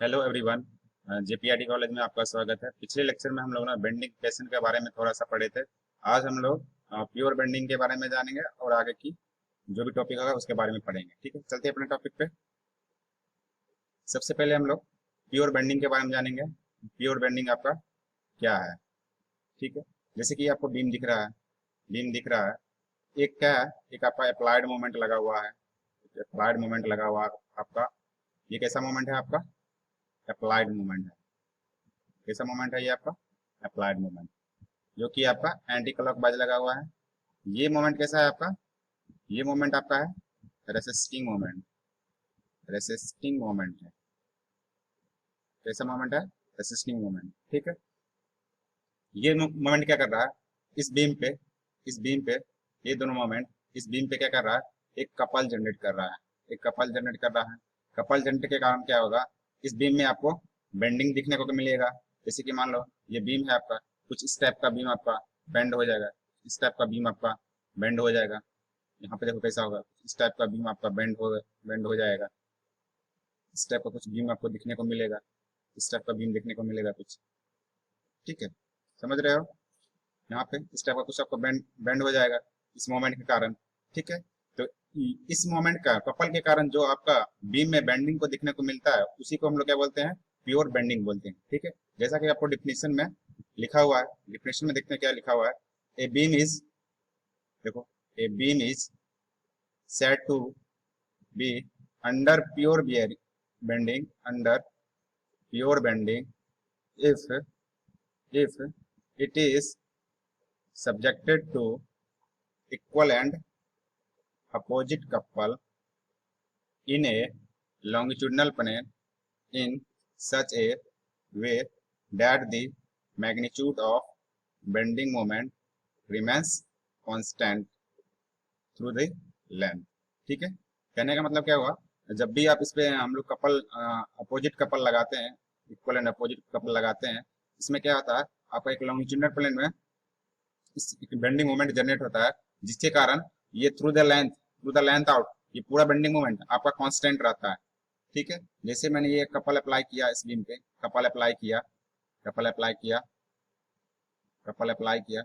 Hello everyone. जेपीआरडी college में आपका स्वागत है। पिछले लेक्चर में हम लोग ना बेंडिंग इक्वेशन के बारे में थोड़ा सा पढ़े थे। आज हम लोग प्योर बेंडिंग के बारे में जानेंगे और आगे की जो भी टॉपिक होगा उसके बारे में पढ़ेंगे। ठीक है, चलते हैं अपने टॉपिक पे। सबसे पहले हम लोग प्योर बेंडिंग के बारे में जानेंगे। प्योर बेंडिंग आपका क्या है? ठीक है, जैसे कि आपको बीम दिख रहा है। बीम दिख रहा है, एक क्या है, एक आपका अप्लाइड मोमेंट लगा हुआ है। अप्लाइड मोमेंट लगा हुआ है आपका। ये कैसा मोमेंट है आपका? अप्लाइड मोमेंट है। कैसा मोमेंट है ये आपका? अप्लाइड मोमेंट, जो कि आपका एंटी क्लॉकवाइज लगा हुआ है। ये मोमेंट कैसा है आपका? ये मोमेंट आपका है रेसिस्टिंग मोमेंट। रेसिस्टिंग मोमेंट है। कैसा मोमेंट है? Resisting moment. ठीक है, ये मोमेंट क्या कर रहा है इस बीम पे? इस बीम पे ये दोनों मोमेंट इस बीम पे क्या कर रहा है? एक कपल जनरेट कर रहा है। एक कपल जनरेट कर रहा है। कपल जनरेट के कारण क्या होगा? इस बीम में आपको बेंडिंग दिखने को मिलेगा। जैसे कि मान लो ये बीम है आपका, कुछ इस टाइप का बीम आपका बेंड हो जाएगा। इस टाइप का बीम आपका बेंड हो जाएगा। यहाँ पे देखो कैसा होगा, इस टाइप का बीम आपका बेंड हो जाएगा। इस टाइप का कुछ बीम आपको दिखने को मिलेगा। इस टाइप का बीम देखने को मिलेगा कुछ। ठीक है, समझ रहे हो? यहाँ पे इस टाइप का कुछ आपको बेंड बेंड हो जाएगा इस मोमेंट के कारण। ठीक है, तो इस मोमेंट का कपल के कारण जो आपका बीम में बेंडिंग को देखने को मिलता है उसी को हम लोग क्या बोलते हैं? प्योर बेंडिंग बोलते हैं। ठीक है, जैसा कि आपको डिफिनेशन में लिखा हुआ है। डिफिनेशन में देखते हैं क्या लिखा हुआ है। ए बीम इज, देखो, a beam is said to be under pure bending, under pure bending, if it is subjected to equal and opposite couple in a longitudinal plane in such a way that the magnitude of bending moment remains constant through the length। ठीक है, कहने का मतलब क्या हुआ? जब भी आप इस पे हम लोग कपल अपोजिट कपल लगाते हैं, इक्वल एंड अपोजिट कपल लगाते हैं, इसमें क्या होता है? आपका एक लॉन्गिट्यूडनल प्लेन में बेंडिंग मोमेंट जनरेट होता है, जिसके कारण ये थ्रू द लेंथ आउट, ये पूरा बेंडिंग मोमेंट आपका कांस्टेंट रहता है। ठीक है, जैसे मैंने ये कपल अप्लाई किया इस बीम पे, कपल अप्लाई किया, कपल अप्लाई किया, कपल अप्लाई किया।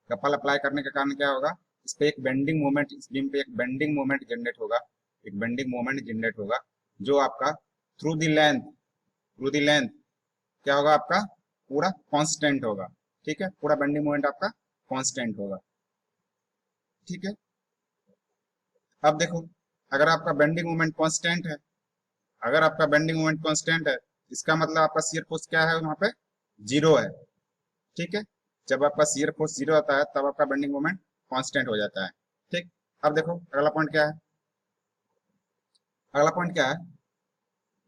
कपल अप्लाई करने के कारण क्या होगा? इस पे एक बेंडिंग मोमेंट, इस बीम पे एक बेंडिंग मोमेंट जनरेट होगा। एक बेंडिंग मोमेंट जनरेट होगा जो आपका थ्रू द लेंथ क्या होगा? आपका पूरा कांस्टेंट होगा। ठीक है, पूरा बेंडिंग मोमेंट आपका कांस्टेंट होगा। ठीक है, अब देखो, अगर आपका बेंडिंग मोमेंट कांस्टेंट है, अगर आपका बेंडिंग मोमेंट कांस्टेंट है, इसका मतलब आपका शियर फोर्स क्या है? वहां पे जीरो है। ठीक है, जब आपका शियर फोर्स जीरो आता है तब आपका बेंडिंग मोमेंट कांस्टेंट हो जाता है। ठीक, अब देखो अगला पॉइंट क्या है। अगला पॉइंट क्या है?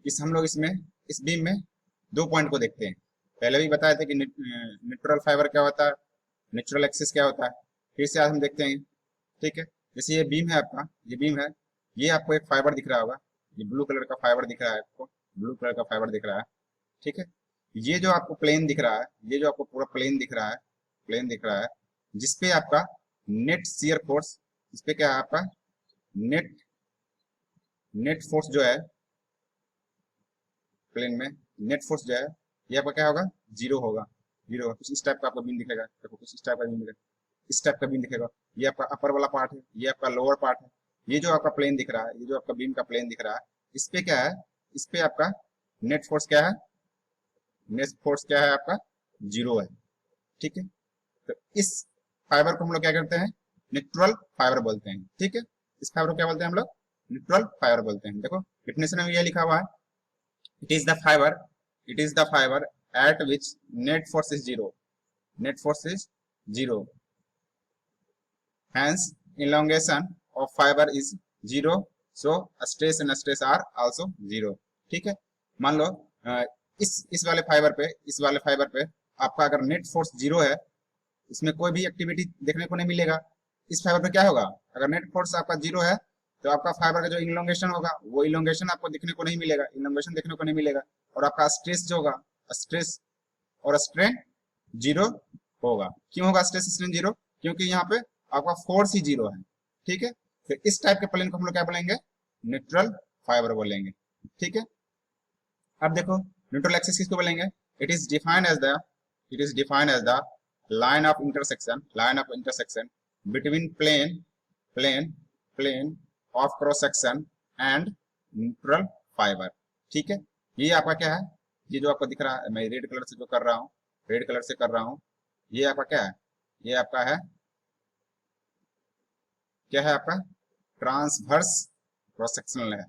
इस हम लोग इसमें इस बीम में दो पॉइंट को देखते हैं। पहले भी बताए थे कि न्यूट्रल फाइबर क्या होता है, नेचुरल एक्सिस क्या होता है। फिर से आज हम देखते हैं। ठीक है, जैसे ये बीम है आपका, ये बीम है, ये आपको एक फाइबर दिख रहा होगा। ये ब्लू कलर का फाइबर दिख रहा है आपको, ब्लू कलर का फाइबर दिख रहा है। ठीक है, ये जो आपको प्लेन दिख रहा है, ये जो आपको पूरा प्लेन दिख रहा है, प्लेन दिख रहा है, जिसपे आपका नेट शियर फोर्स, इस पे क्या है आपका नेट नेट फोर्स जो है प्लेन में, नेट फोर्स जो है ये आपका क्या होगा? जीरो होगा। जीरो होगा। कुछ इस टाइप का आपको बीम दिखेगा। देखो कुछ इस टाइप का बीम दिखेगा, इस टाइप का बीम दिखेगा। ये आपका अपर वाला पार्ट है, ये आपका लोअर पार्ट है। ये जो आपका प्लेन दिख रहा है, ये जो आपका बीम का प्लेन दिख रहा है, इस पे क्या है? इस पे आपका नेट फोर्स क्या है? नेट फोर्स क्या है आपका? जीरो है। ठीक है, तो इस फाइबर को हम लोग क्या करते हैं? न्यूट्रल फाइबर बोलते हैं। ठीक है, इस फाइबर को क्या बोलते हैं हम लोग? न्यूट्रल फाइबर बोलते हैं। देखो डिफिनेशन में ये लिखा हुआ है, it is the fibre, it is the fibre at which net force is zero, net force is zero, hence elongation of fiber is zero, so stress and stress are also zero। ठीक है, मान लो इस वाले fibre पे, इस वाले fibre पे आपका अगर नेट फोर्स जीरो है, इसमें कोई भी एक्टिविटी देखने को नहीं मिलेगा। इस फाइबर पे क्या होगा? अगर नेट फोर्स आपका जीरो है तो आपका फाइबर का जो इलोंगेशन होगा वो इलोंगेशन आपको देखने को नहीं मिलेगा, इलोंगेशन देखने को नहीं मिलेगा। और आपका स्ट्रेस जो होगा, स्ट्रेस और स्ट्रेन जीरो होगा। क्यों होगा स्ट्रेस स्ट्रेन जीरो? क्योंकि यहाँ पे आपका फोर्स ही जीरो है। ठीक है, फिर इस टाइप के प्लेन को हम लोग क्या बोलेंगे? न्यूट्रल फाइबर बोलेंगे। ठीक है, अब देखो न्यूट्रल एक्सिस किसको बोलेंगे? It is defined as the line of intersection between plane of cross section and neutral fiber। ठीक है, ये आपका क्या है? ये जो आपको दिख रहा है, मैं रेड कलर से जो कर रहा हूँ, रेड कलर से कर रहा हूँ, ये आपका क्या है? ये आपका है, क्या है आपका? ट्रांसवर्स क्रॉस सेक्शनल है।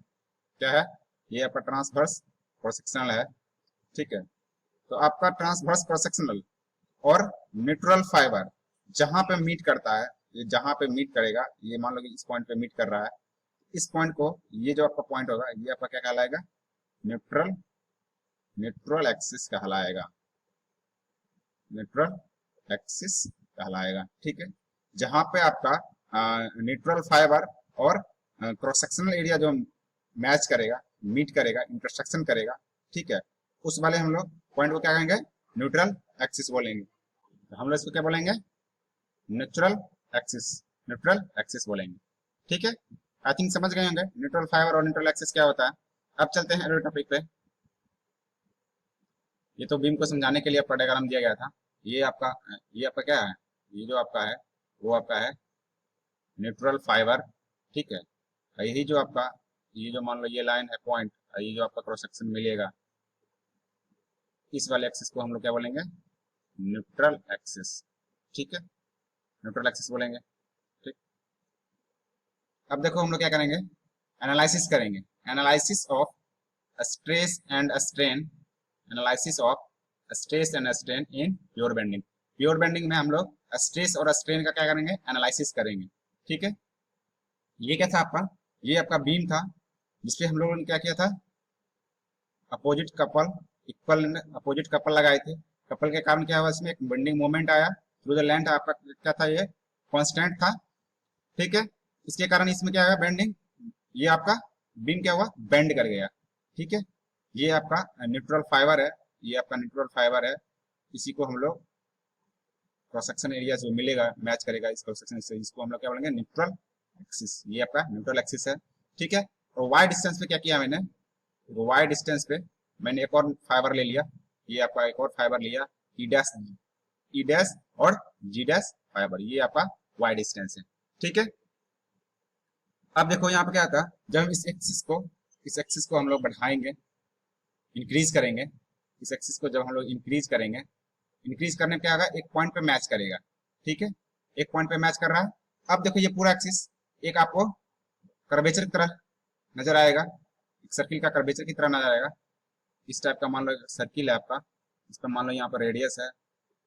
क्या है? ये आपका ट्रांसवर्स क्रॉस सेक्शनल है। ठीक है, तो आपका ट्रांसवर्स क्रॉस सेक्शनल और न्यूट्रल फाइबर जहां पे मीट करता है, ये जहां पे मीट करेगा, ये मान लो कि इस पॉइंट पे मीट कर रहा है, इस पॉइंट को, ये जो आपका पॉइंट होगा, ये आपका क्या कहलाएगा? न्यूट्रल न्यूट्रल एक्सिस कहलाएगा। न्यूट्रल एक्सिस कहलाएगा। ठीक है, जहां पे आपका न्यूट्रल फाइबर और क्रॉस सेक्शनल एरिया जो मैच करेगा, मीट करेगा, इंटरसेक्शन करेगा, ठीक है, उस वाले हम लोग पॉइंट को क्या कहेंगे? न्यूट्रल एक्सिस बोलेंगे। तो हम लोग इसको क्या बोलेंगे? Neutral axis. न्यूट्रल एक्सिस बोलेंगे। ठीक है, आई थिंक समझ गए होंगे न्यूट्रल फाइबर और न्यूट्रल एक्सिस क्या होता है। अब चलते हैं अगले टॉपिक पे। ये तो बीम को समझाने के लिए आपका डायग्राम दिया गया था। ये आपका क्या है? ये जो आपका है वो आपका है न्यूट्रल फाइबर। ठीक है, यही जो आपका, ये जो मान लो ये लाइन है पॉइंट, ये जो आपका क्रॉस सेक्शन मिलेगा, इस वाले एक्सिस को हम लोग क्या बोलेंगे? Neutral axis. ठीक है, न्यूट्रल एक्सिस बोलेंगे। ठीक, अब देखो हम लोग क्या करेंगे? एनालिसिस करेंगे। Analysis of stress and strain. Analysis of stress and strain in pure bending. Pure bending में हम लोग स्ट्रेस और स्ट्रेन का क्या करेंगे? एनालिसिस करेंगे। ठीक है, ये क्या था आपका? ये आपका बीम था जिसपे हम लोगों ने क्या किया था? Opposite couple, equal opposite couple लगाए थे। कपल के कारण क्या हुआ? इसमें एक बेंडिंग मोमेंट आया थ्रू द लेंथ। आपका क्या था? ये कांस्टेंट था। ठीक है, इसके कारण इसमें क्या हुआ? बेंडिंग। ये आपका बीम क्या हुआ? बेंड कर गया। ठीक है, ये आपका न्यूट्रल फाइबर है। ये आपका न्यूट्रल फाइबर है। इसी को हम लोग क्रॉस सेक्शन एरिया जो मिलेगा, मैच करेगा इस क्रॉस सेक्शन से, इसको हम लोग क्या बोलेंगे? Neutral axis. ये आपका न्यूट्रल एक्सिस है। ठीक है, और वाई डिस्टेंस पे क्या किया मैंने? वाई डिस्टेंस पे मैंने एक और फाइबर ले लिया। ये आपका एक और फाइबर लिया, ई डैश और जी डैश फाइबर। ये आपका वाई डिस्टेंस है। ठीक है, अब देखो यहाँ पे क्या था? जब हम इस एक्सिस को हम लोग बढ़ाएंगे, इंक्रीज करेंगे, इस एक्सिस को जब हम लोग इंक्रीज करेंगे, इंक्रीज करने पे क्या होगा? एक पॉइंट पे मैच करेगा। ठीक है, एक पॉइंट पे मैच कर रहा है। अब देखो ये पूरा एक्सिस एक आपको कर्वेचर की तरह नजर आएगा, एक सर्किल का कर्वेचर की तरह नजर आएगा। इस टाइप का मान लो सर्किल है आपका, इस पर मान लो यहाँ पर रेडियस है,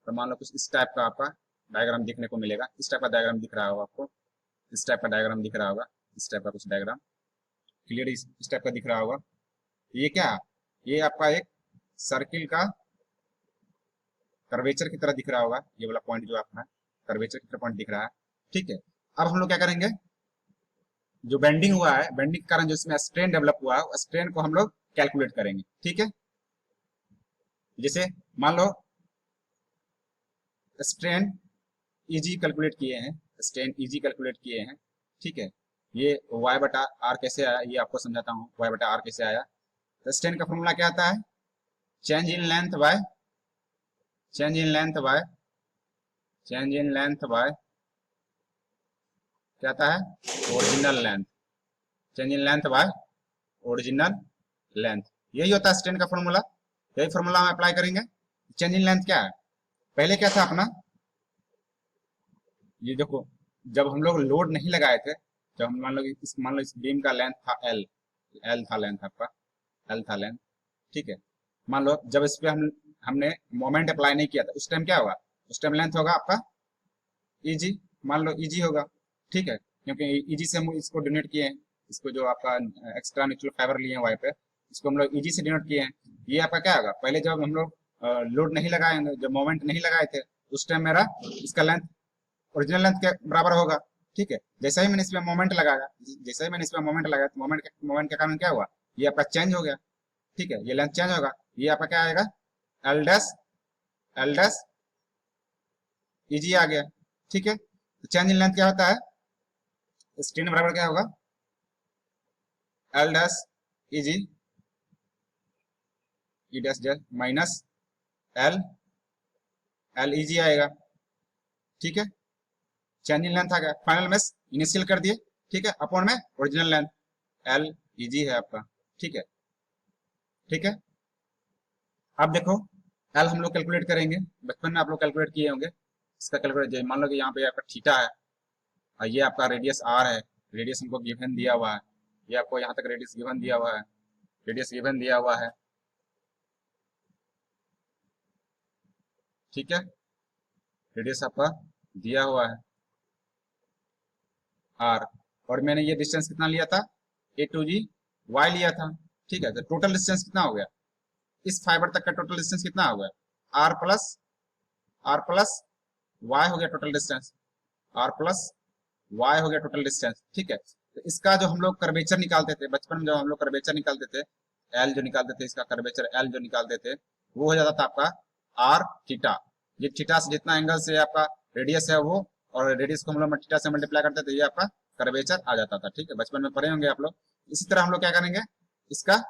तो मान लो कुछ इस टाइप का आपका डायग्राम देखने को मिलेगा। इस टाइप का डायग्राम दिख रहा होगा आपको, इस टाइप का डायग्राम दिख रहा होगा, इस टाइप का कुछ डायग्राम क्लियर इस टाइप का दिख रहा होगा। ये क्या? ये आपका एक सर्किल का कर्वेचर की तरह दिख रहा होगा। ये वाला पॉइंट जो आपका कर्वेचर की तरह पॉइंट दिख रहा है। ठीक है, अब हम लोग क्या करेंगे? जो बेंडिंग हुआ है, बेंडिंग के कारण जो इसमें स्ट्रेन डेवलप हुआ है, स्ट्रेन को हम लोग कैलकुलेट करेंगे। ठीक है, जैसे मान लो स्ट्रेन इजी कैलकुलेट किए हैं, स्ट्रेन इजी कैलकुलेट किए हैं। ठीक है, ये y बटा आर कैसे आया ये आपको समझाता हूँ। y बटा आर कैसे आया? तो स्ट्रेन का फॉर्मूला क्या आता है? Change in length by change in length by change in length bye क्या आता है? Original length. Change in length bye original length, यही होता है स्ट्रेन का फॉर्मूला। यही फॉर्मूला हम अप्लाई करेंगे। चेंज इन लेंथ क्या है? पहले क्या था अपना? ये देखो, जब हम लोग लोड नहीं लगाए थे, जब हम मान लो इस बीम का लेंथ था एल, एल था लेंथ आपका, एल था लेंथ। ठीक है, मान लो जब इस पे हमने मोमेंट अप्लाई नहीं किया था, उस टाइम क्या होगा? उस टाइम लेंथ होगा आपका इजी, मान लो इजी होगा। ठीक है, क्योंकि इजी से हम इसको डिनोट किए हैं, इसको जो आपका एक्स्ट्रा नेचुरल फाइबर लिए हैं वाई पे, इसको हम लोग इजी से डिनोट किए हैं। ये आपका क्या होगा? पहले जब हम लोग लोड नहीं लगाए, जब मोमेंट नहीं लगाए थे, उस टाइम मेरा इसका लेंथ ओरिजिनल लेंथ के बराबर होगा। ठीक है, जैसे ही मैंने इसमें मोमेंट लगाया, जैसे ही मैंने इसमें मोमेंट लगाया, तो मोमेंट के कारण क्या हुआ? ये आपका चेंज हो गया। ठीक है, ये लेंथ चेंज होगा। ये आपका क्या आएगा? एल डैश इजी आ गया। ठीक है, तो चेंज इन लेंथ क्या होता है? स्ट्रेन बराबर क्या होगा? L dash easy E dash dash minus L, L E G आएगा, ठीक है। चेंजिंग लेंथ आ गया, फाइनल मेश इनिशियल कर दिए, ठीक है, अपॉन में ओरिजिनल लेंथ एल ई जी है आपका, ठीक है, ठीक है। अब देखो एल हम लोग कैलकुलेट करेंगे, बचपन में आप लोग कैलकुलेट किए होंगे। इसका कैलकुलेट मान लो कि यहाँ पे आपका थीटा है और ये आपका रेडियस आर है, रेडियस हमको गिवन दिया हुआ है, ये आपको यहाँ तक रेडियस गिवन दिया हुआ है, रेडियस गिवन दिया हुआ है, ठीक है, रेडियस आपका दिया हुआ है आर, और मैंने ये डिस्टेंस कितना लिया था, ए टू जी वाई लिया था, ठीक है। तो टोटल डिस्टेंस कितना हो गया, इस फाइबर तक का टोटल डिस्टेंस कितना हो गया, आर प्लस वाई हो गया total distance, R plus Y हो गया टोटल डिस्टेंस, ठीक है। तो इसका जो हम लोग कर्वेचर निकालते थे बचपन में, जब हम लोग कर्वेचर निकालते थे, एल जो निकालते थे, इसका कर्वेचर एल जो निकालते थे, वो हो जाता था आपका आर थीटा। ये थीटा से जितना एंगल से आपका रेडियस है वो, और रेडियस को हम लोग थीटा से मल्टीप्लाई करते थे, ये आपका कर्वेचर आ जाता था, ठीक है। बचपन में पढ़े होंगे आप लोग। इसी तरह हम लोग क्या करेंगे, इसका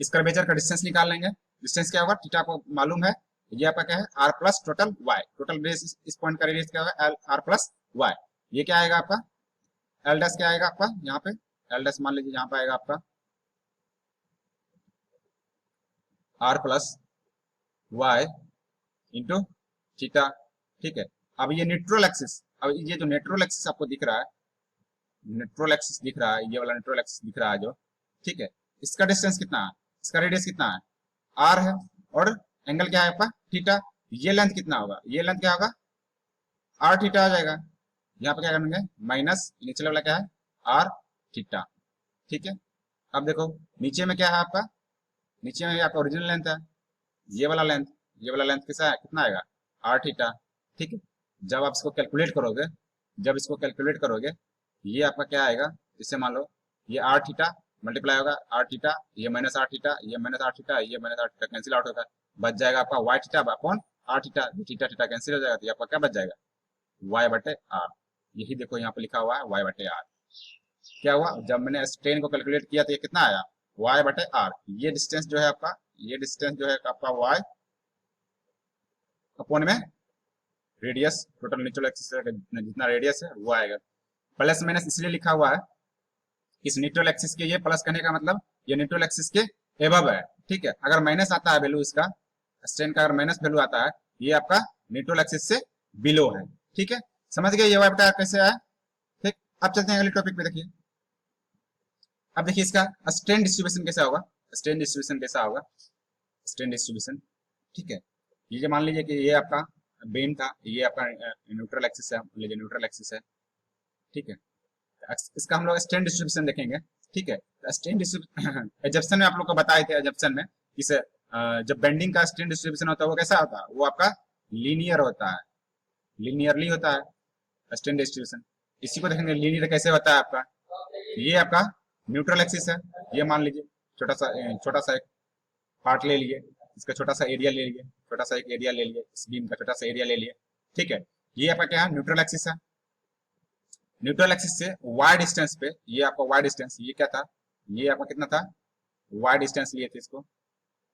इस कर्वेचर का डिस्टेंस निकाल लेंगे। डिस्टेंस क्या होगा, थीटा को मालूम है, ये आपका क्या है, R plus total Y, total radius इस पॉइंट का रेडियस क्या होगा, एल आर प्लस वाई। ये क्या आएगा आपका, एल डैश क्या आएगा आपका, यहाँ पे एल डैश मान लीजिए, यहाँ पे आएगा आपका R plus Y into theta, ठीक है। अब ये न्यूट्रल एक्सिस, अब ये जो न्यूट्रल एक्सिस आपको दिख रहा है, न्यूट्रल एक्सिस दिख रहा है, ये वाला न्यूट्रल एक्सिस दिख रहा है जो, ठीक है, इसका डिस्टेंस कितना है, इसका रेडियस कितना है, आर है, और एंगल क्या है आपका थीटा। ये लेंथ कितना होगा, ये लेंथ क्या होगा, आर थीटा आ जाएगा। यहाँ पे क्या करेंगे, माइनस नीचे वाला क्या है, आर थीटा, ठीक है। अब देखो नीचे में क्या है आपका, नीचे में आपका ओरिजिनल लेंथ है, ये वाला लेंथ, ये वाला लेंथ कैसा है, कितना आएगा, आर थीटा, ठीक है। जब आप इसको कैलकुलेट करोगे, जब इसको कैलकुलेट करोगे, ये आपका क्या आएगा, जैसे मान लो ये आर थीटा मल्टीप्लाई होगा आर थीटा, ये माइनस आर थीटा, ये माइनस आर थीटा, ये minus R theta cancel out होगा, बच जाएगा आपका Y theta upon R theta, theta theta cancel हो जाएगा, तो ये आपका क्या बच जाएगा, वाई बटे आर। यही देखो यहाँ पे लिखा हुआ है वाई बटे आर। क्या हुआ, जब मैंने स्ट्रेन को कैलकुलेट किया तो ये कितना आया, वाई बटे आर। ये डिस्टेंस जो है आपका, ये डिस्टेंस जो है आपका वाई अपॉन में रेडियस, टोटल न्यूट्रल एक्सिस जितना रेडियस है वो आएगा। प्लस माइनस इसलिए लिखा हुआ है, इस न्यूट्रल एक्सिस के, ये प्लस करने का मतलब ये न्यूट्रल एक्सिस के एबव है, ठीक है। अगर माइनस आता है वैल्यू इसका, स्ट्रेन का अगर माइनस वैल्यू आता है, ये आपका न्यूट्रल एक्सिस से बिलो है, ठीक है। समझ गए ये वाई बटा आर कैसे आया, ठीक। अब चलते हैं अगले टॉपिक पे। देखिए अब देखिए इसका स्ट्रेन डिस्ट्रीब्यूशन कैसा होगा, स्ट्रेन डिस्ट्रीब्यूशन कैसा होगा, स्ट्रेन डिस्ट्रीब्यूशन, ठीक है। ये मान लीजिए कि ये आपका बीम था, ये आपका न्यूट्रल एक्सिस है, लीजिए न्यूट्रल एक्सिस है, ठीक है। इसका हम लोग स्ट्रेन डिस्ट्रीब्यूशन देखेंगे, ठीक है। स्ट्रेन डिस्ट्रीब्यूशन एजप्शन में आप लोग को बताए थे, एजप्शन में इस जब बेंडिंग का स्ट्रेन डिस्ट्रीब्यूशन होता है वो कैसा होता है, वो आपका लीनियर होता है, लीनियरली होता है स्ट्रेन डिस्ट्रीब्यूशन। इसी को देखेंगे लीनियर कैसे होता है आपका। ये आपका न्यूट्रल एक्सिस है, ये मान लीजिए छोटा सा एक पार्ट ले लिए, इसका छोटा सा एरिया ले लिए, छोटा सा एक एरिया ले लिए, इस बीम का छोटा सा एरिया ले लिए, ठीक है। ये आपका क्या है, न्यूट्रल एक्सिस है। न्यूट्रल एक्सिस से वाई डिस्टेंस पे, ये आपका वाई डिस्टेंस, ये क्या था, ये आपका कितना था, वाई डिस्टेंस लिए थे इसको,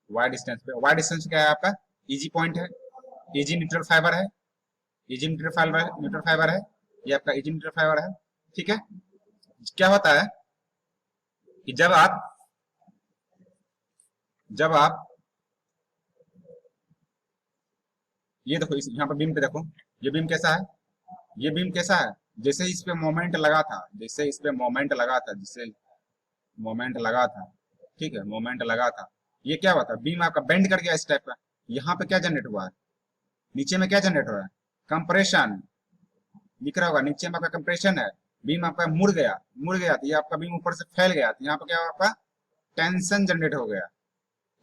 वाई डिस्टेंस पे, वाई डिस्टेंस क्या है आपका, इजी पॉइंट है, इजी न्यूट्रल फाइबर है, easy neutral fibre, neutral fibre है, ये आपका इजी न्यूट्रल फाइबर है, ठीक है। क्या होता है कि जब आप ये देखो, इस यहाँ पर बीम पे देखो, ये बीम कैसा है, ये बीम कैसा है, जैसे इस पे मोमेंट लगा था, जैसे इस पे मोमेंट लगा था, जिससे मोमेंट लगा था, ठीक है, मोमेंट लगा था, ये क्या हुआ था, बीम आपका बेंड कर गया इस टाइप का। यहाँ पे क्या जनरेट हुआ है, नीचे में क्या जनरेट हो रहा है, कंप्रेशन दिख रहा होगा, नीचे में आपका कंप्रेशन है, बीम आपका मुड़ गया तो ये आपका बीम ऊपर से फैल गया, तो यहाँ पे क्या हुआ, आपका टेंशन जनरेट हो गया,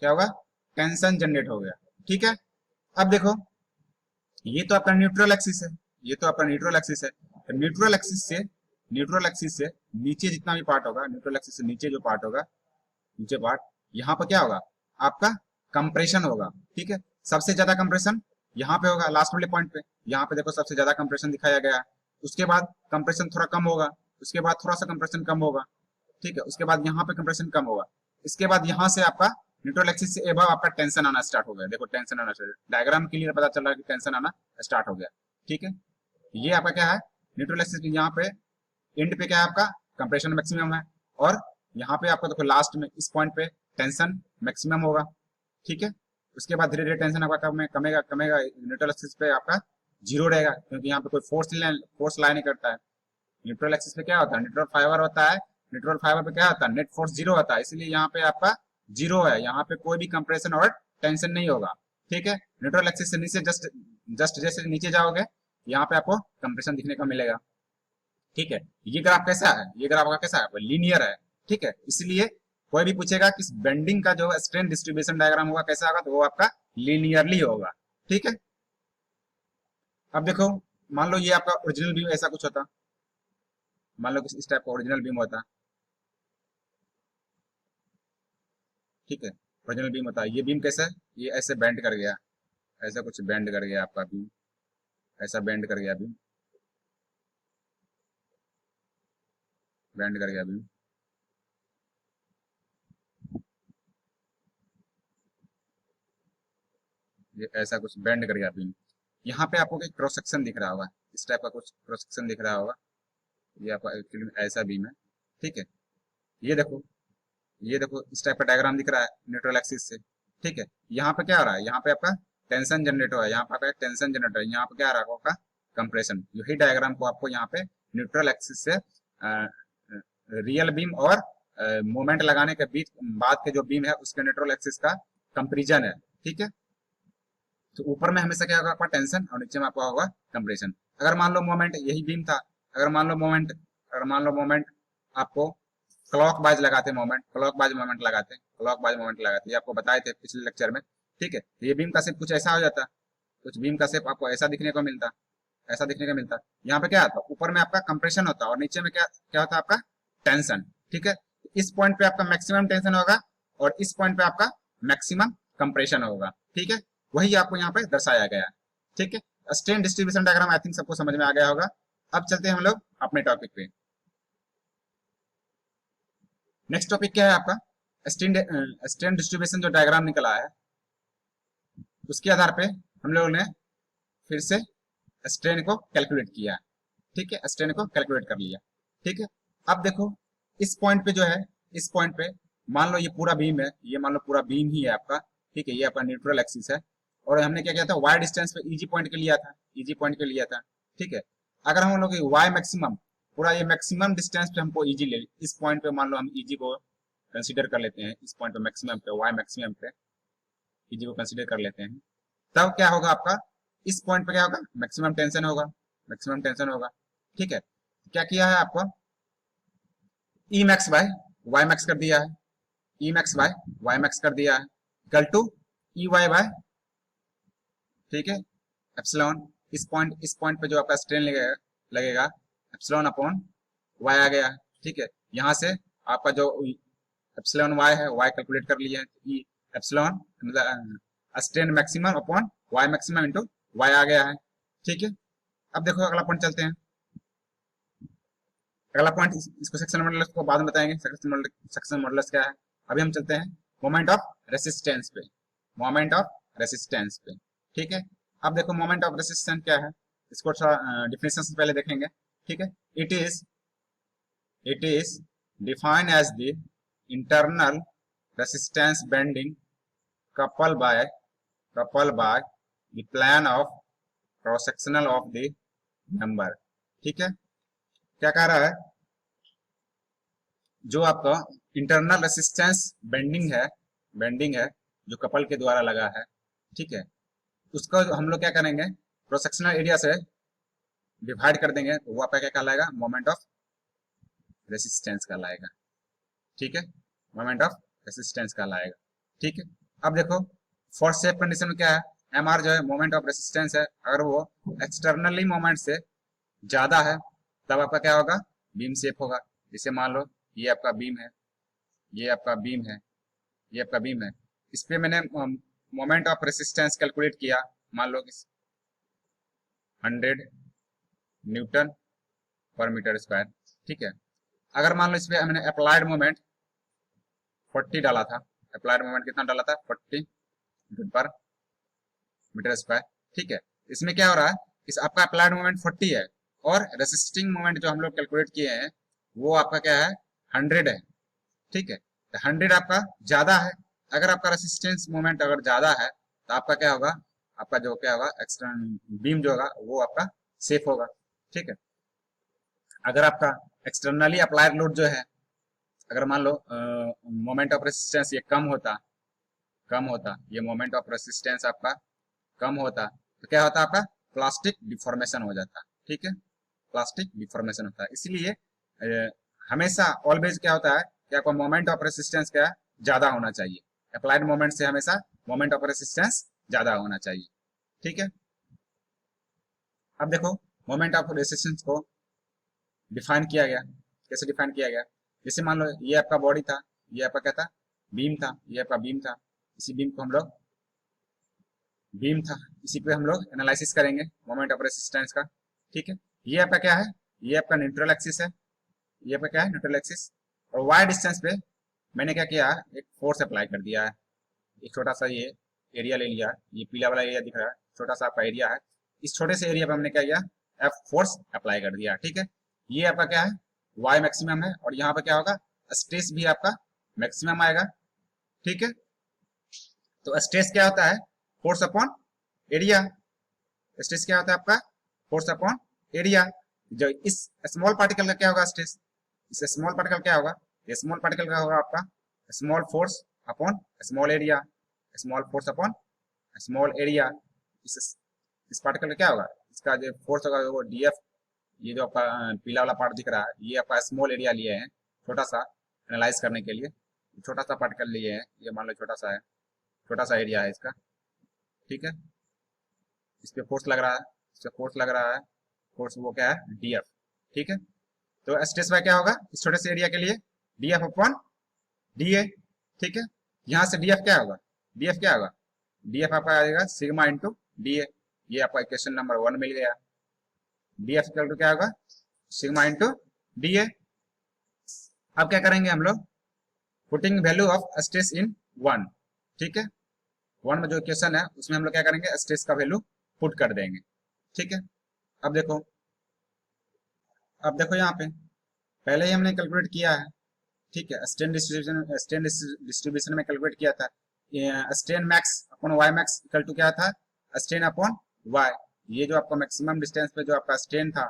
क्या होगा, टेंशन जनरेट हो गया, ठीक है। अब देखो ये तो आपका न्यूट्रल एक्सिस है, ये तो आपका न्यूट्रल एक्सिस है, तो न्यूट्रल एक्सिस से नीचे जितना भी पार्ट होगा, न्यूट्रल एक्सिस से नीचे जो पार्ट होगा, नीचे पार्ट, यहाँ पर क्या होगा, आपका कंप्रेशन होगा, ठीक है। सबसे ज्यादा कंप्रेशन यहाँ पे होगा, लास्ट वाले पॉइंट पे, यहाँ पे देखो सबसे ज्यादा कंप्रेशन दिखाया गया है। उसके बाद कंप्रेशन थोड़ा कम होगा, उसके बाद थोड़ा सा कंप्रेशन कम होगा, ठीक है। उसके बाद यहाँ पे कंप्रेशन कम होगा, इसके बाद यहाँ से आपका न्यूट्रल एक्सिस से एबव आपका टेंशन आना स्टार्ट हो गया। देखो टेंशन आना स्टार्ट, डायग्राम क्लियर पता चल रहा है कि टेंशन आना स्टार्ट हो गया। ठीक है, ये आपका क्या है, न्यूट्रल एक्सिस यहाँ पे एंड पे क्या है आपका कंप्रेशन मैक्सिमम है, और यहाँ पे आपका देखो लास्ट में इस पॉइंट पे टेंशन मैक्सिमम होगा। ठीक है, उसके बाद धीरे धीरे टेंशन आपका कमेगा कमेगा, न्यूट्रल एक्सिस पे आपका जीरो रहेगा, क्योंकि यहाँ पे कोई फोर्स लाई नहीं करता है। न्यूट्रल एक्सिस पे क्या होता है, न्यूट्रल फाइबर होता है, न्यूट्रल फाइबर पे क्या होता है, नेट फोर्स जीरो होता है, इसलिए यहाँ पे आपका जीरो है, यहाँ पे कोई भी कंप्रेशन और टेंशन नहीं होगा। ठीक है, न्यूट्रल एक्सिस से नीचे जस्ट जस्ट जैसे नीचे जाओगे यहाँ पे आपको कंप्रेशन दिखने को मिलेगा। ठीक है, ये ग्राफ कैसा है, ये ग्राफ का कैसा है, लीनियर है। ठीक है, इसलिए कोई भी पूछेगा कि बेंडिंग का जो स्ट्रेन डिस्ट्रीब्यूशन डायग्राम होगा कैसा होगा, तो वो आपका लीनियरली होगा। ठीक है, अब देखो मान लो ये आपका ओरिजिनल बीम ऐसा कुछ होता, मान लो इस टाइप का ओरिजिनल बीम होता। ठीक है, ओरिजिनल बीम होता है, ये बीम कैसा है, ये ऐसे बेंड कर गया, ऐसा कुछ बेंड कर गया आपका बीम, ऐसा बेंड कर गया बीम, बेंड कर गया बीम। ये ऐसा कुछ बेंड कर गया बीम। यहाँ पे आपको एक क्रॉस सेक्शन दिख रहा होगा, इस टाइप का कुछ क्रॉस सेक्शन दिख रहा होगा, ये आपका एक्चुअली ऐसा बीम है। ठीक है, ये देखो, ये देखो इस टाइप का डायग्राम दिख रहा है न्यूट्रल एक्सिस से। ठीक है, यहाँ पे क्या हो रहा है, यहाँ पे आपका टेंशन जनरेट हो रहा है, यहाँ पे आपका टेंशन जनरेट हो रहा है, यहाँ पे क्या आ रहा है आपका कंप्रेशन। यही डायग्राम को आपको यहाँ पे न्यूट्रल एक्सिस से रियल बीम और मोमेंट लगाने के बीच बाद के जो बीम है उसके न्यूट्रल एक्सिस का कंपेरिजन है। ठीक है, तो ऊपर में हमेशा क्या होगा आपका टेंशन और नीचे में आपका होगा कंप्रेशन। अगर मान लो मोमेंट यही बीम था, अगर मान लो मोमेंट आपको क्लॉक वाइज लगाते, मोमेंट क्लॉक वाइज मोमेंट लगाते, क्लॉक वाइज मोमेंट लगाते, ये आपको बताए थे पिछले लेक्चर में। ठीक है, ये बीम का शेप कुछ ऐसा हो जाता, कुछ बीम का शेप आपको ऐसा दिखने को मिलता, ऐसा दिखने को मिलता। यहाँ पे क्या आता, ऊपर में आपका कंप्रेशन होता और नीचे में क्या क्या होता आपका टेंशन। ठीक है, इस पॉइंट पे आपका मैक्सिमम टेंशन होगा और इस पॉइंट पे आपका मैक्सिमम कंप्रेशन होगा। ठीक है, वही आपको यहाँ पे दर्शाया गया है। ठीक है, strain distribution diagram I think सबको समझ में आ गया होगा। अब चलते हैं हम लोग अपने टॉपिक पे। नेक्स्ट टॉपिक क्या है आपका, स्ट्रेन डिस्ट्रीब्यूशन जो डायग्राम निकला है उसके आधार पे हम लोगों ने फिर से स्ट्रेन को कैलकुलेट किया। ठीक है, स्ट्रेन को कैलकुलेट कर लिया। ठीक है, अब देखो इस पॉइंट पे जो है, इस पॉइंट पे मान लो ये पूरा बीम है, ये मान लो पूरा बीम ही है आपका। ठीक है, ये आपका न्यूट्रल एक्सिस है और हमने क्या किया था, वाई डिस्टेंस पे इजी पॉइंट के लिया था, इजी पॉइंट के लिया था। ठीक है, अगर हम लोग वाई मैक्सिमम पूरा ये मैक्सिमम डिस्टेंस पे हमको इजी ले, इस पॉइंट पे मान लो हम इजी को कंसीडर कर लेते हैं, इस पॉइंट पे मैक्सिमम पे वाई मैक्सिमम पे इजी को कंसीडर कर लेते हैं, तब क्या होगा आपका, इस पॉइंट पे क्या होगा, मैक्सिमम टेंशन होगा, मैक्सिमम टेंशन होगा। ठीक है, क्या किया है आपको, E max by Y max कर दिया है, E max by Y max कर दिया है, equal to E Y by, ठीक है, एप्सिलॉन, इस पॉइंट पे जो आपका स्ट्रेन लगेगा लगेगा एप्सिलॉन अपॉन वाई आ गया। ठीक है, यहाँ से आपका जो एप्सिलॉन वाई है वाई कैलकुलेट कर लिया है, ई एप्सिलॉन मतलब strain maximum upon Y maximum into Y आ गया है। ठीक है, अब देखो अगला पॉइंट चलते हैं। अगला पॉइंट इसको सेक्शन मॉडुलस को बाद में बताएंगे, सेक्शन मॉडुलस क्या है। अभी हम चलते हैं मोमेंट ऑफ रेसिस्टेंस पे, मोमेंट ऑफ रेसिस्टेंस पे। ठीक है, अब देखो मोमेंट ऑफ रेसिस्टेंस क्या है, इसको थोड़ा डिफिनेशन से पहले देखेंगे। ठीक है, it is defined as the internal resistance bending coupled by the plan of cross sectional of the member। ठीक है, क्या कह रहा है, जो आपका इंटरनल रेसिस्टेंस बेंडिंग है जो कपल के द्वारा लगा है। ठीक है, उसका हम लोग क्या करेंगे, क्रॉस सेक्शनल एरिया से डिवाइड कर देंगे, तो वो आपका क्या कहलाएगा, मोमेंट ऑफ रेसिस्टेंस कहलाएगा। ठीक है, मोमेंट ऑफ रेसिस्टेंस कहलाएगा। ठीक है, अब देखो फॉर सेफ कंडीशन में क्या है, एम आर जो है मोमेंट ऑफ रेसिस्टेंस है, अगर वो एक्सटर्नली मोमेंट से ज्यादा है तब आपका क्या होगा, बीम सेफ होगा। जैसे मान लो ये आपका बीम है, ये आपका बीम है, ये आपका बीम है, इस पे मैंने मोमेंट ऑफ रेसिस्टेंस कैलकुलेट किया, मान लो 100 न्यूटन पर मीटर स्क्वायर। ठीक है, अगर मान लो इस पे हमने अप्लाइड मोमेंट 40 डाला था, अप्लाइड मोमेंट कितना डाला था 40 न्यूटन पर मीटर स्क्वायर। ठीक है, इसमें क्या हो रहा है, इस आपका अप्लाइड मोमेंट 40 है और रेसिस्टिंग मोमेंट जो हम लोग कैलकुलेट किए हैं वो आपका क्या है 100 है। ठीक है, तो 100 आपका ज्यादा है। अगर आपका रेसिस्टेंस मोमेंट अगर ज्यादा है तो आपका क्या होगा, आपका जो क्या होगा एक्सटर्नल बीम जो होगा वो आपका सेफ होगा। ठीक है, अगर आपका एक्सटर्नली अप्लाइड लोड जो है, अगर मान लो मोमेंट ऑफ रेसिस्टेंस ये कम होता ये मोमेंट ऑफ रेसिस्टेंस आपका कम होता तो क्या होता आपका प्लास्टिक डिफॉर्मेशन हो जाता। ठीक है, प्लास्टिक डिफॉर्मेशन होता है। इसलिए हमेशा ऑलवेज क्या होता है कि आपका मोमेंट ऑफ रेसिस्टेंस क्या ज्यादा होना चाहिए, अप्लाइड मोमेंट से हमेशा मोमेंट ऑफ रेसिस्टेंस ज्यादा होना चाहिए। ठीक है, अब देखो मोमेंट ऑफ रेसिस्टेंस को डिफाइन किया गया, कैसे डिफाइन किया गया, जैसे मान लो ये आपका बॉडी था, ये आपका क्या था बीम था, ये आपका बीम था, इसी बीम को हम लोग बीम था इसी पे हम लोग एनालिसिस करेंगे मोमेंट ऑफ रेसिस्टेंस का। ठीक है, ये आपका क्या है, ये आपका न्यूट्रल एक्सिस है, ये आपका क्या है न्यूट्रल एक्सिस, और वाई डिस्टेंस पे मैंने क्या किया एक फोर्स अप्लाई कर दिया है। एक छोटा सा ये एरिया ले लिया, ये पीला वाला एरिया दिख रहा है, छोटा सा आपका एरिया है, इस छोटे से एरिया पे हमने क्या किया एफ फोर्स अप्लाई कर दिया। ठीक है, ये आपका क्या है वाई मैक्सिमम है और यहाँ पे क्या होगा स्ट्रेस भी आपका मैक्सिमम आएगा। ठीक है, तो स्ट्रेस क्या होता है फोर्स अपॉन एरिया, स्ट्रेस क्या होता है आपका फोर्स अपॉन एरिया। जो इस स्मॉल पार्टिकल का क्या होगा स्ट्रेस, इस स्मॉल पार्टिकल क्या होगा, ये स्मॉल पार्टिकल का होगा आपका small force upon small area, small force upon small area. इस पार्टिकल का क्या होगा, इसका जो फोर्स होगा वो डीएफ, ये जो आपका पीला वाला पार्ट दिख रहा है ये आपका स्मॉल एरिया लिए हैं छोटा सा एनालाइज करने के लिए, छोटा सा पार्टिकल लिए हैं, ये मान लो छोटा सा है, छोटा सा एरिया है इसका। ठीक है, इस पे फोर्स लग रहा है, इस पे फोर्स लग रहा है, फोर्स वो क्या है डीएफ। ठीक है, तो स्ट्रेस बाय क्या होगा इस छोटे से एरिया के लिए डीएफ अपॉन डीए। ठीक है, यहाँ से डीएफ क्या होगा, डीएफ क्या होगा, डीएफ आपका आएगा सिग्मा इंटू डीए, ये आपका इक्वेशन नंबर 1 मिल गया। डीएफ इक्वल टू क्या होगा सिग्मा इंटू डीए। अब क्या करेंगे हम लोग putting value of stress in 1। ठीक है, 1 में जो इक्वेशन है उसमें हम लोग क्या करेंगे स्ट्रेस का वैल्यू पुट कर देंगे। ठीक है, अब देखो यहाँ पे पहले ही हमने कैलकुलेट किया है। ठीक है, स्ट्रेन डिस्ट्रीब्यूशन में कैलकुलेट किया था strain max upon Y max equal to क्या था स्ट्रेन अपॉन वाई। ये जो आपका मैक्सिमम डिस्टेंस पे जो आपका स्ट्रेन था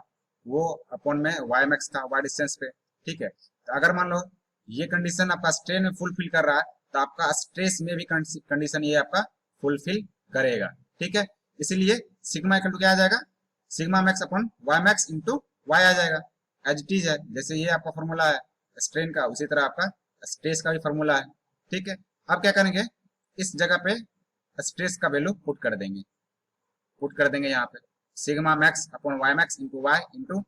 वो अपॉन में वाई मैक्स था वाई डिस्टेंस पे। ठीक है, तो अगर मान लो ये कंडीशन आपका स्ट्रेन में फुलफिल कर रहा है तो आपका स्ट्रेस में भी कंडीशन ये आपका फुलफिल करेगा। ठीक है, इसीलिए सिग्मा इक्वल टू क्या आ जाएगा sigma max upon Y max into Y आ जाएगा, एज इट इज है। जैसे ये आपका फॉर्मूला है स्ट्रेन का उसी तरह आपका स्ट्रेस का भी फॉर्मूला है। ठीक है, अब क्या करेंगे इस जगह पे स्ट्रेस का वैल्यू पुट कर देंगे यहाँ पे sigma max upon Y max into Y into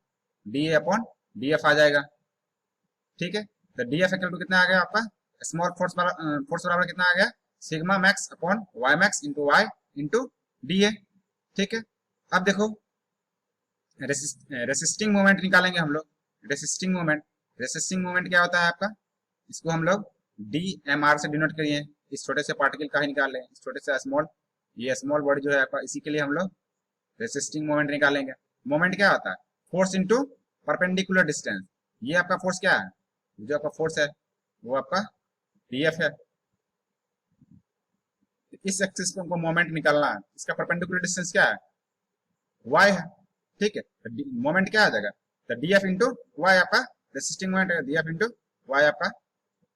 D A upon D F आ जाएगा। ठीक है, तो डी एफ इक्वल टू कितना आ गया आपका स्मॉल फोर्स बराबर कितना आ गया sigma max upon Y max into Y into D A. ठीक है, अब देखो रेसिस्टिंग मोमेंट निकालेंगे हम लोग, रेसिस्टिंग मोमेंट क्या होता है आपका, इसको हम लोग डी एम आर से डिनोट करिए, इस छोटे से पार्टिकल का ही निकाल लें, इस छोटे से स्मॉल, ये स्मॉल बॉडी जो है आपका इसी के लिए हम लोग रेसिस्टिंग मोमेंट निकालेंगे। मोमेंट क्या होता है फोर्स इनटू परपेंडिकुलर डिस्टेंस, ये आपका फोर्स क्या है, जो आपका फोर्स है वो आपका डीएफ है। इस एक्सिस को मोमेंट निकालना है, इसका परपेंडिकुलर डिस्टेंस क्या है वाई है। ठीक है, मोमेंट क्या आ जाएगा तो डीएफ इंटू वाई आपका रेसिस्टिंग मोमेंट है, डीएफ इंटू वाई आपका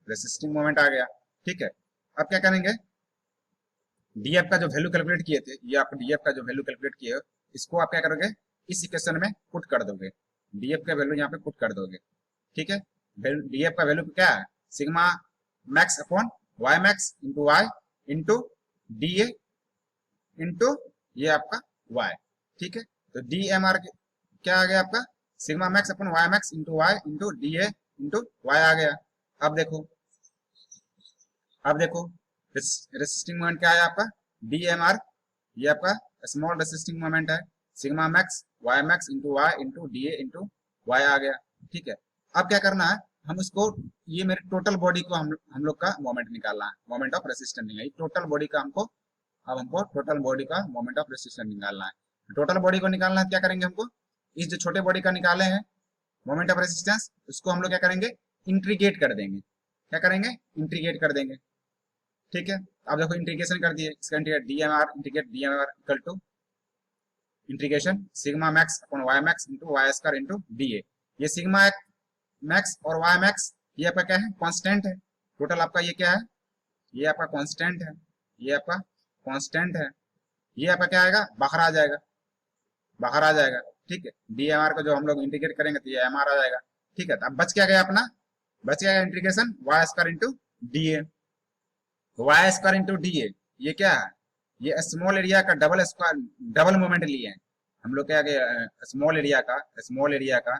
रेसिस्टिंग मोमेंट आ गया। ठीक है, अब क्या करेंगे डीएफ का जो वैल्यू कैलकुलेट किए थे, ये आप डीएफ का जो वैल्यू कैलकुलेट किए इसको आप क्या करोगे इस इक्वेशन में पुट कर दोगे, डीएफ का वैल्यू यहाँ पे पुट कर दोगे। ठीक है, डीएफ का वैल्यू क्या है sigma max upon Y max into Y into D A into ये आपका वाई। ठीक है, तो डी एम आर क्या आ गया आपका sigma max upon Y max into Y into D A into Y आ गया। अब देखो रेसिस्टिंग मोमेंट क्या है आपका डी एम आर, ये आपका स्मॉल रेसिस्टिंग मोमेंट है sigma max Y max into Y into D A into Y आ गया। ठीक है, अब क्या करना है हम उसको, ये मेरे टोटल बॉडी को हम लोग का मोमेंट निकालना है, मोमेंट ऑफ रेसिस्टेंस निकालना है। टोटल बॉडी का हमको, अब हमको टोटल बॉडी का मोमेंट ऑफ रेसिस्टेंस निकालना है। टोटल बॉडी को निकालना है, क्या करेंगे हमको, इस जो छोटे बॉडी का निकाले हैं मोमेंट ऑफ रेसिस्टेंस, उसको हम लोग क्या करेंगे, इंटीग्रेट कर देंगे। क्या करेंगे, इंटीग्रेट कर देंगे। ठीक है, अब देखो इंटीग्रेशन कर दिए, इसका integrate D M R, integrate D M R equal to integration sigma max upon Y max into Y square into D A. ये सिग्मा मैक्स और वाई मैक्स ये आपका क्या है, कांस्टेंट है। टोटल आपका ये क्या है, ये आपका कांस्टेंट है, ये आपका कांस्टेंट है। ये आपका क्या आएगा, बाहर आ जाएगा, बाहर आ जाएगा। ठीक है, डी एम आर को जो हम लोग इंटीग्रेट करेंगे तो ये एम आर आ जाएगा। ठीक है, तो अब बच क्या गया अपना, बच गया integration Y square into D A. Y square into D A ये क्या है, ये स्मॉल एरिया का डबल स्क्वायर, डबल मोमेंट लिए हैं हम लोग। क्या स्मॉल एरिया का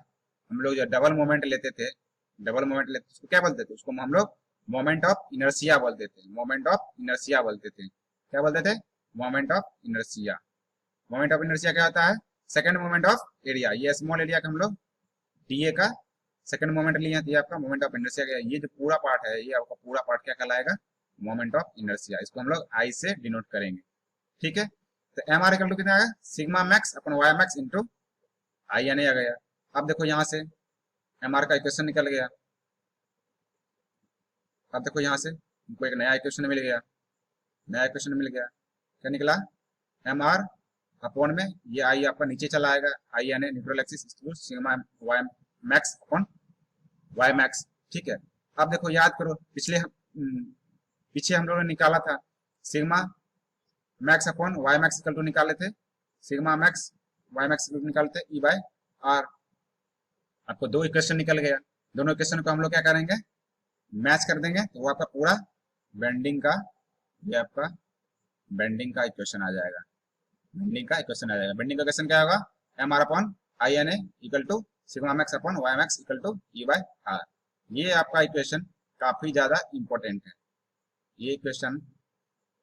हम लोग जो डबल मोमेंट लेते थे, डबल मोमेंट लेते उसको क्या बोलते थे, उसको हम लोग मोमेंट ऑफ इनर्शिया बोलते थे, मोमेंट ऑफ इनर्शिया बोलते थे। क्या बोलते थे, moment of inertia. Moment of inertia क्या होता है, सेकंड मोमेंट ऑफ एरिया। ये स्मॉल एरिया का हम लोग डीए का सेकंड मोमेंट लिए हैं, आपका मोमेंट ऑफ इनर्शिया का ये जो पूरा पार्ट है, ये आपका पूरा पार्ट क्या कहलाएगा, मोमेंट ऑफ इनर्शिया। इसको हम लोग आई से डिनोट करेंगे। ठीक है, तो एम आर इक्वल टू कितना आएगा, sigma max upon Y max into I N A आ गया। अब देखो यहाँ से एम आर का इक्वेशन निकल गया। अब देखो यहाँ से हमको एक नया इक्वेशन मिल गया, नया इक्वेशन मिल गया। क्या निकला, एम आर अपॉन में ये आई आपका नीचे चला आएगा, I N A neutral axis sigma Y max upon Y max. ठीक है, अब देखो याद करो पीछे हम लोगों ने निकाला था sigma max upon Y max equal to निकाले थे, sigma max Y max equal to निकाले थे ई बाय आर। आपको दो इक्वेशन निकल गया, दोनों इक्वेशन को हम लोग क्या करेंगे, मैच कर देंगे, तो वो आपका पूरा बेंडिंग का, ये आपका बेंडिंग का इक्वेशन आ जाएगा। बेंडिंग का इक्वेशन आ जाएगा। बेंडिंग का इक्वेशन क्या होगा, M R upon I N A equal to sigma max upon Y max equal to E by R. ये आपका इक्वेशन काफी ज्यादा इंपॉर्टेंट है। ये इक्वेशन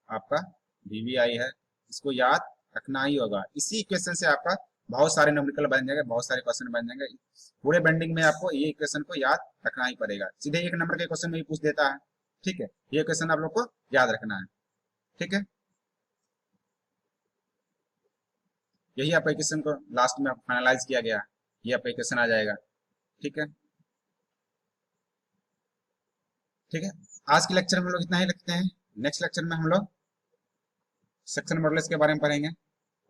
आपका वीवीआई है, इसको याद रखना ही होगा। इसी इक्वेशन से आपका बहुत सारे न्यूमेरिकल बन जाएंगे, बहुत सारे क्वेश्चन बन जाएंगे। पूरे बेंडिंग में आपको ये इक्वेशन को याद रखना ही पड़ेगा। सीधे एक नंबर के क्वेश्चन में ही पूछ देता है। ठीक है, ये क्वेश्चन आप लोग को याद रखना है। ठीक है, यही आपका इक्वेशन को लास्ट में फाइनलाइज किया गया, ये आपका इक्वेशन आ जाएगा। ठीक है, ठीक है, आज के लेक्चर में हम लोग इतना ही रखते हैं। नेक्स्ट लेक्चर में हम लोग सेक्शन मॉडल्स के बारे में पढ़ेंगे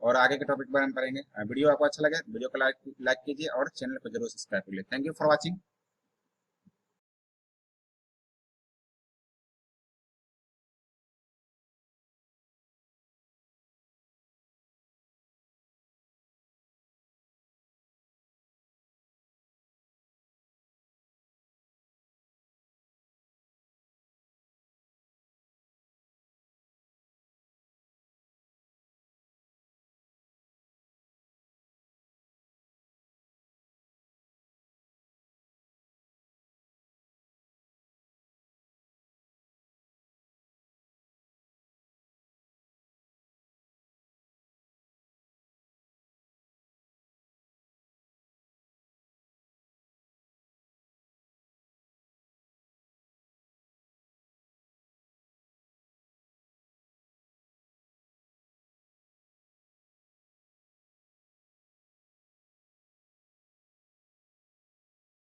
और आगे के टॉपिक के बारे में पढ़ेंगे। वीडियो आपको अच्छा लगे वीडियो को लाइक कीजिए और चैनल को जरूर सब्सक्राइब कीजिए। Thank you for watching.